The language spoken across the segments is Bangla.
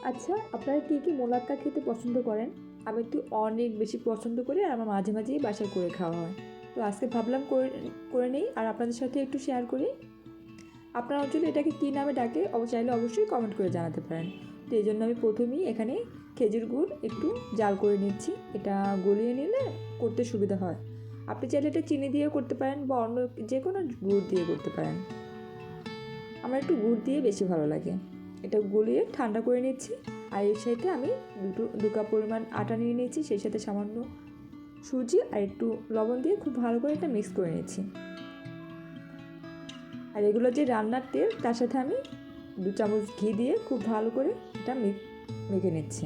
আচ্ছা, আপনারা কী মোলাক্কা খেতে পছন্দ করেন? আমি তো অনেক বেশি পছন্দ করি আর আমার মাঝে মাঝেই বাসায় করে খাওয়া হয়। তো আজকে ভাবলাম করে করে নেই আর আপনাদের সাথে একটু শেয়ার করি। আপনার অঞ্চলে এটাকে কী নামে ডাকে চাইলে অবশ্যই কমেন্ট করে জানাতে পারেন। তো এই জন্য আমি প্রথমেই এখানে খেজুর গুড় একটু জাল করে নিচ্ছি। এটা গলিয়ে নিলে করতে সুবিধা হয়। আপনি চাইলে এটা চিনি দিয়েও করতে পারেন বা অন্য যে কোনো গুড় দিয়ে করতে পারেন। আমার একটু গুড় দিয়ে বেশি ভালো লাগে। এটা গলিয়ে ঠান্ডা করে নিচ্ছি। আর এর সাথে আমি দু কাপ পরিমাণ আটা নিয়ে নিয়েছি, সেই সাথে সামান্য সুজি আর একটু লবণ দিয়ে খুব ভালো করে এটা মিক্স করে নিচ্ছি। আর এগুলো যে রান্নার তেল, তার সাথে আমি 2 চামচ ঘি দিয়ে খুব ভালো করে এটা মেখে নিচ্ছি।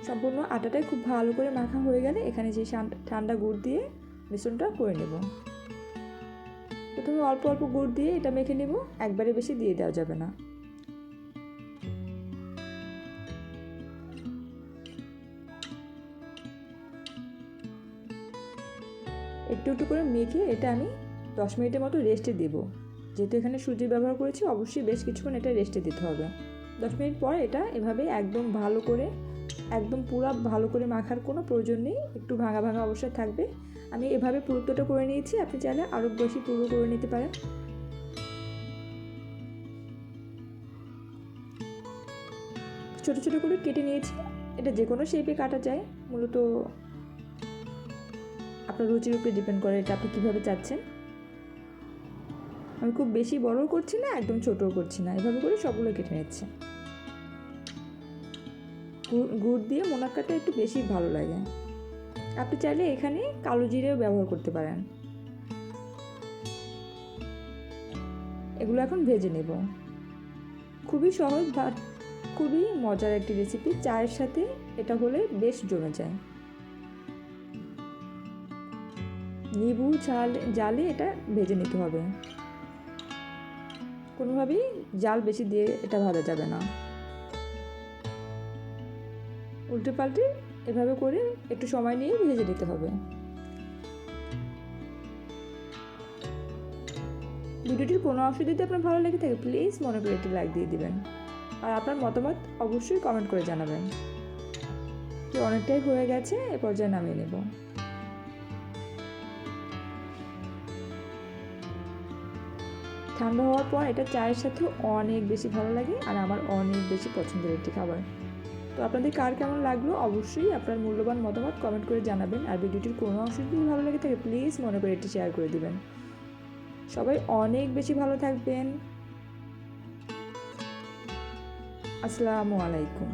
সম্পূর্ণ আটাটাই খুব ভালো করে মাখা হয়ে গেলে এখানে যে ঠান্ডা গুড় দিয়ে মিশ্রণটা করে নেব। প্রথমে অল্প অল্প গুড় দিয়ে এটা মেখে নেব, একবারে বেশি দিয়ে দেওয়া যাবে না। একটু একটু করে মেখে এটা আমি 10 মিনিটের মতো রেস্টে দেব। যেহেতু এখানে সুজি ব্যবহার করেছি, অবশ্যই বেশ কিছুক্ষণ এটা রেস্টে দিতে হবে। 10 মিনিট পর এটা এভাবে একদম ভালো করে, একদম পুরো ভালো করে মাখার কোনো প্রয়োজন নেই, একটু ভাঙা ভাঙা অবস্থায় থাকবে। আমি এভাবে পুরোটা করে নিয়েছি, আপনি চাইলে আরও বেশি পুরো করে নিতে পারেন। ছোটো ছোটো করে কেটে নিয়েছি। এটা যে কোনো শেপে কাটা যায়, মূলত আপনার রুচির উপরে ডিপেন্ড করে এটা আপনি কীভাবে চাচ্ছেন। আমি খুব বেশি বড়ও করছি না, একদম ছোটও করছি না, এভাবে করে সবগুলো কেটে নিচ্ছি। গুড় দিয়ে মোনাক্কাটা একটু বেশি ভালো লাগে। আপনি চাইলে এখানে কালো জিরেও ব্যবহার করতে পারেন। এগুলো এখন ভেজে নেব। খুবই সহজ বাট খুবই মজার একটি রেসিপি। চায়ের সাথে এটা হলে বেশ জমে যায়। লেবু জালে এটা ভেজে নিতে হবে। কোনোভাবেই জাল বেশি দিয়ে এটা ভাজা যাবে না। উল্টে পাল্টে এভাবে করে একটু সময় নিয়ে ভেজে নিতে হবে। ভিডিওটির কোনো অংশ যদি আপনার ভালো লেগে থাকে, প্লিজ মনে করে একটি লাইক দিয়ে দিবেন। আর আপনার মতামত অবশ্যই কমেন্ট করে জানাবেন। যে অনেকটাই হয়ে গেছে, এ পর্যায়ে নামিয়ে নেব। ঠান্ডা হওয়ার পর এটা চায়ের সাথে অনেক বেশি ভালো লাগে আর আমার অনেক বেশি পছন্দের একটি খাবার। তো আপনাদের কার কেমন লাগলো অবশ্যই আপনার মূল্যবান মতামত কমেন্ট করে জানাবেন। আর ভিডিওটির কোনো অংশ যদি ভালো লাগে থাকে, প্লিজ মনে করে এটি শেয়ার করে দিবেন। সবাই অনেক বেশি ভালো থাকবেন। আসসালামু আলাইকুম।